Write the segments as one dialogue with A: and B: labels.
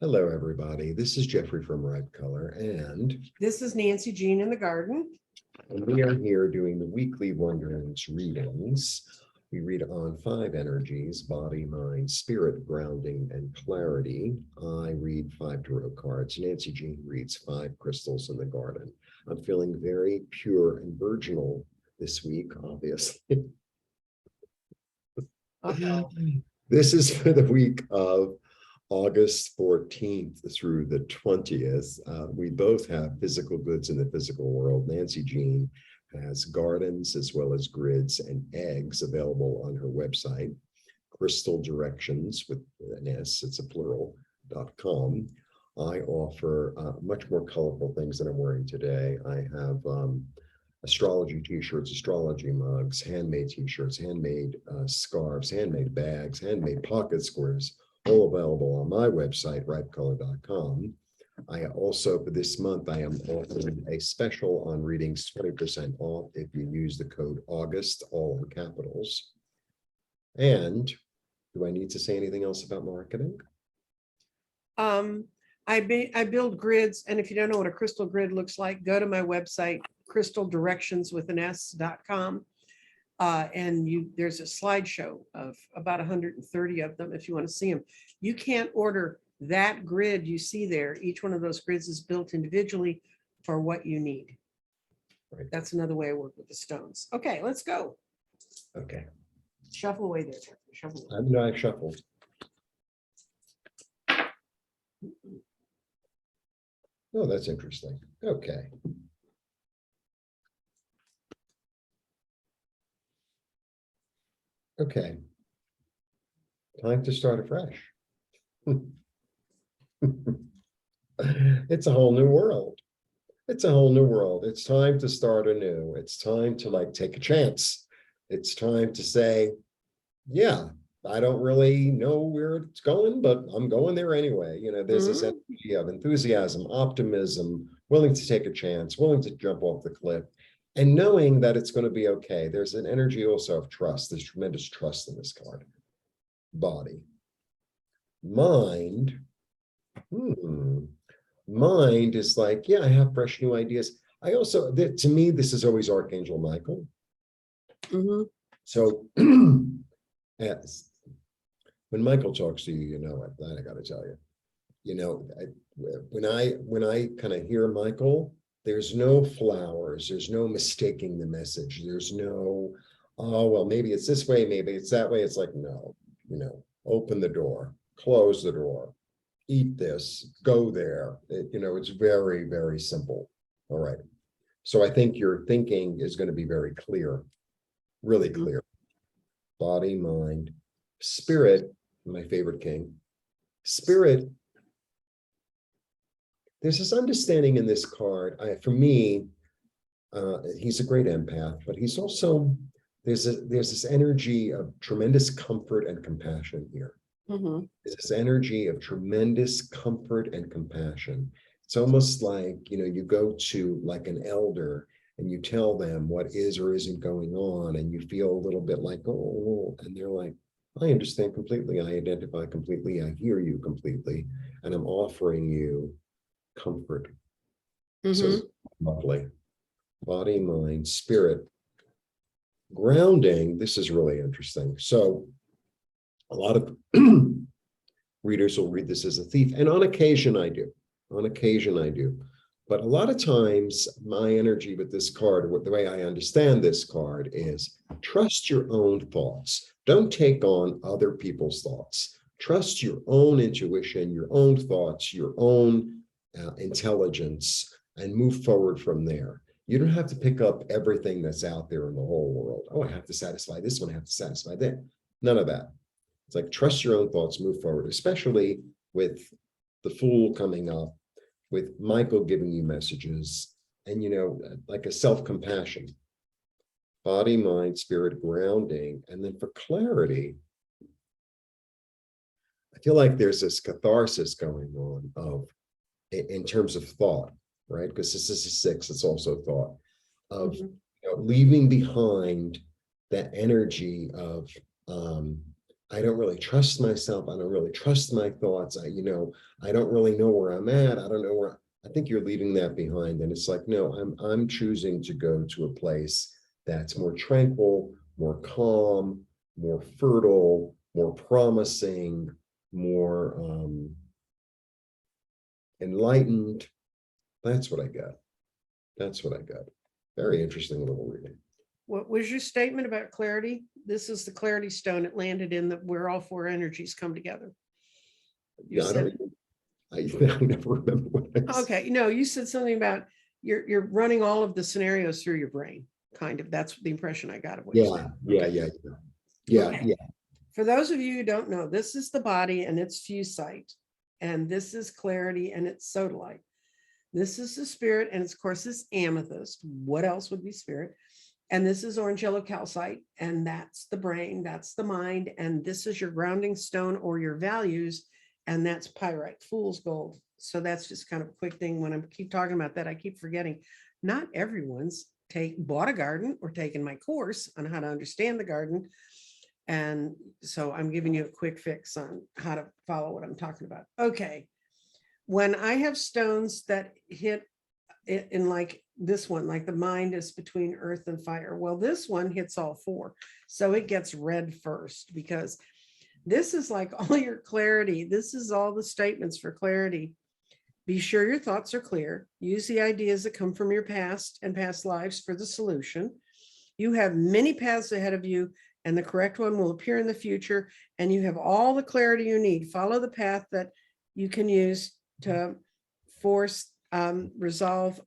A: Hello, everybody. This is Jeffrey from Ripecolor, and
B: This is Nancy Jean in the garden.
A: we are here doing the weekly Wonderings readings. We read on 5 energies: body, mind, spirit, grounding, and clarity. I read 5 tarot cards. Nancy Jean reads 5 crystals in the garden. I'm feeling very pure and virginal this week, obviously.
B: Uh-oh.
A: This is for the week of August 14th through the 20th. We both have physical goods in the physical world. Nancy Jean has gardens as well as grids and eggs available on her website, Crystal Directions with an S, it's a plural.com. I offer much more colorful things than I'm wearing today. I have astrology t-shirts, astrology mugs, handmade t-shirts, handmade scarves, handmade bags, handmade pocket squares, all available on my website, ripecolor.com. I also, for this month, I am offering a special on readings, 20% off if you use the code August, all in capitals. And do I need to say anything else about marketing?
B: I build grids, and if you don't know what a crystal grid looks like, go to my website, crystaldirections.com. And there's a slideshow of about 130 of them if you want to see them. You can't order that grid you see there. Each one of those grids is built individually for what you need.
A: Right.
B: That's another way I work with the stones. Okay, let's go.
A: Okay.
B: Shuffle away there. Shuffle away.
A: No, I've shuffled. Oh, that's interesting. Okay. Okay. Time to start afresh. It's a whole new world. It's a whole new world. It's time to start anew. It's time to take a chance. It's time to say, yeah, I don't really know where it's going, but I'm going there anyway. There's this energy of enthusiasm, optimism, willing to take a chance, willing to jump off the cliff, and knowing that it's going to be okay. There's an energy also of trust. There's tremendous trust in this card. Body. Mind. Mind is like, yeah, I have fresh new ideas. I also, to me, this is always Archangel Michael. So as when Michael talks to you, I got to tell you, when I kind of hear Michael, there's no flowers, there's no mistaking the message. There's no, oh, well, maybe it's this way, maybe it's that way. It's like, no, open the door, close the door, eat this, go there. It's very, very simple. All right. So I think your thinking is going to be very clear, really clear. Body, mind, spirit, my favorite king. Spirit, there's this understanding in this card. For me, he's a great empath, but he's also, there's this energy of tremendous comfort and compassion here. There's this energy of tremendous comfort and compassion. It's almost like, you go to like an elder and you tell them what is or isn't going on, and you feel a little bit like, oh, and they're like, I understand completely. I identify completely. I hear you completely. And I'm offering you comfort. So lovely. Body, mind, spirit. Grounding. This is really interesting. So a lot of readers will read this as a thief. And on occasion I do. On occasion I do. But a lot of times my energy with this card, the way I understand this card is trust your own thoughts. Don't take on other people's thoughts. Trust your own intuition, your own thoughts, your own intelligence, and move forward from there. You don't have to pick up everything that's out there in the whole world. Oh, I have to satisfy this one, I have to satisfy that. None of that. It's like trust your own thoughts, move forward, especially with the Fool coming up, with Michael giving you messages, and like a self-compassion. Body, mind, spirit, grounding. And then for clarity, I feel like there's this catharsis going on in terms of thought, right? Because this is a 6, it's also thought of leaving behind that energy of I don't really trust myself. I don't really trust my thoughts. I don't really know where I'm at. I don't know where, I think you're leaving that behind. And it's like, no, I'm choosing to go to a place that's more tranquil, more calm, more fertile, more promising, more enlightened. That's what I got. That's what I got. Very interesting little reading.
B: What was your statement about clarity? This is the clarity stone. It landed in where all four energies come together. You
A: Yeah,
B: said,
A: I never remember what I said.
B: okay, no, you said something about you're running all of the scenarios through your brain. Kind of. That's the impression I got of what you said.
A: Yeah.
B: Okay. For those of you who don't know, this is the body and it's fusite, and this is clarity and it's sodalite. This is the spirit, and of course, this amethyst. What else would be spirit? And this is orange yellow calcite, and that's the brain, that's the mind, and this is your grounding stone or your values, and that's pyrite, fool's gold. So that's just kind of a quick thing. When I keep talking about that, I keep forgetting. Not everyone's bought a garden or taken my course on how to understand the garden. And so I'm giving you a quick fix on how to follow what I'm talking about. Okay. When I have stones that hit in like this one, like the mind is between earth and fire. Well, this one hits all four. So it gets red first, because this is like all your clarity. This is all the statements for clarity. Be sure your thoughts are clear. Use the ideas that come from your past and past lives for the solution. You have many paths ahead of you, and the correct one will appear in the future. And you have all the clarity you need. Follow the path that you can use to force resolve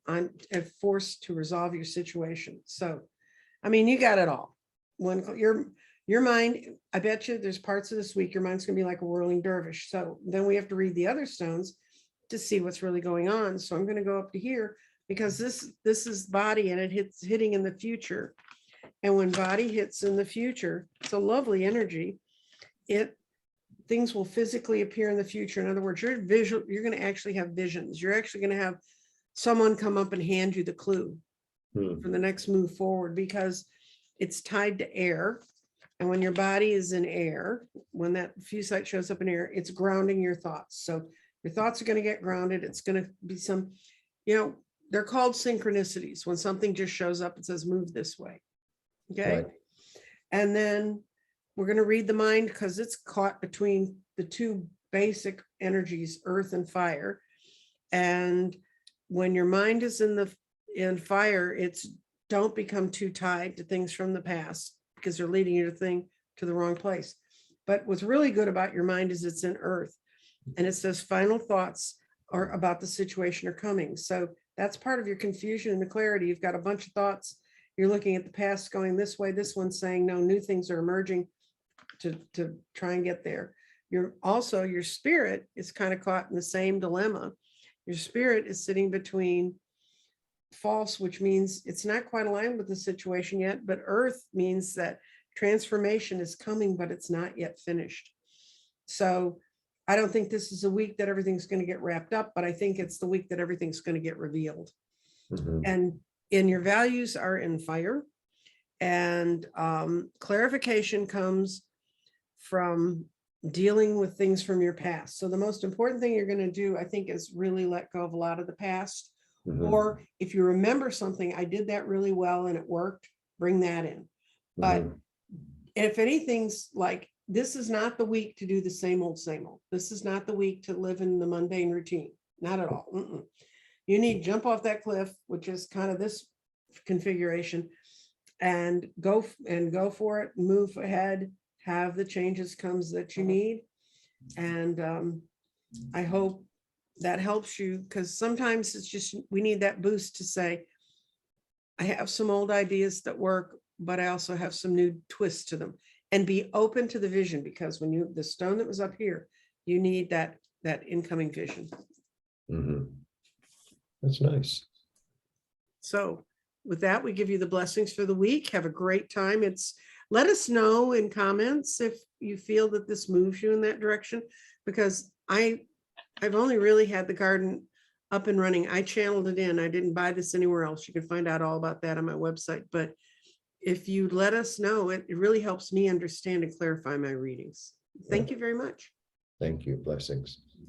B: your situation. So, I mean, you got it all. When your mind, I bet you there's parts of this week your mind's gonna be like a whirling dervish. So then we have to read the other stones to see what's really going on. So I'm going to go up to here, because this is body, and it's hitting in the future. And when body hits in the future, it's a lovely energy. Things will physically appear in the future. In other words, you're going to actually have visions. You're actually going to have someone come up and hand you the clue for the next move forward, because it's tied to air. And when your body is in air, when that fusite shows up in air, it's grounding your thoughts. So your thoughts are going to get grounded. It's going to be some, they're called synchronicities. When something just shows up and says, move this way. Okay. Right. And then we're going to read the mind, because it's caught between the two basic energies, earth and fire. And when your mind is in fire, it's don't become too tied to things from the past, because they're leading you to the wrong place. But what's really good about your mind is it's in earth, and it's those final thoughts are about the situation are coming. So that's part of your confusion and the clarity. You've got a bunch of thoughts. You're looking at the past going this way. This one's saying, no, new things are emerging to try and get there. Your spirit is kind of caught in the same dilemma. Your spirit is sitting between false, which means it's not quite aligned with the situation yet, but earth means that transformation is coming, but it's not yet finished. So I don't think this is a week that everything's going to get wrapped up, but I think it's the week that everything's going to get revealed. And your values are in fire, and clarification comes from dealing with things from your past. So the most important thing you're going to do, I think, is really let go of a lot of the past. Or if you remember something, I did that really well and it worked, bring that in. But if anything's like, this is not the week to do the same old, same old. This is not the week to live in the mundane routine. Not at all. You need to jump off that cliff, which is kind of this configuration, and go for it, move ahead, have the changes comes that you need. And I hope that helps you, because sometimes it's just, we need that boost to say, I have some old ideas that work, but I also have some new twists to them, and be open to the vision, because when the stone that was up here, you need that incoming vision.
A: That's nice.
B: So with that, we give you the blessings for the week. Have a great time. Let us know in comments if you feel that this moves you in that direction, because I've only really had the garden up and running. I channeled it in. I didn't buy this anywhere else. You can find out all about that on my website, but if you let us know, it really helps me understand and clarify my readings. Thank you very much.
A: Thank you. Blessings.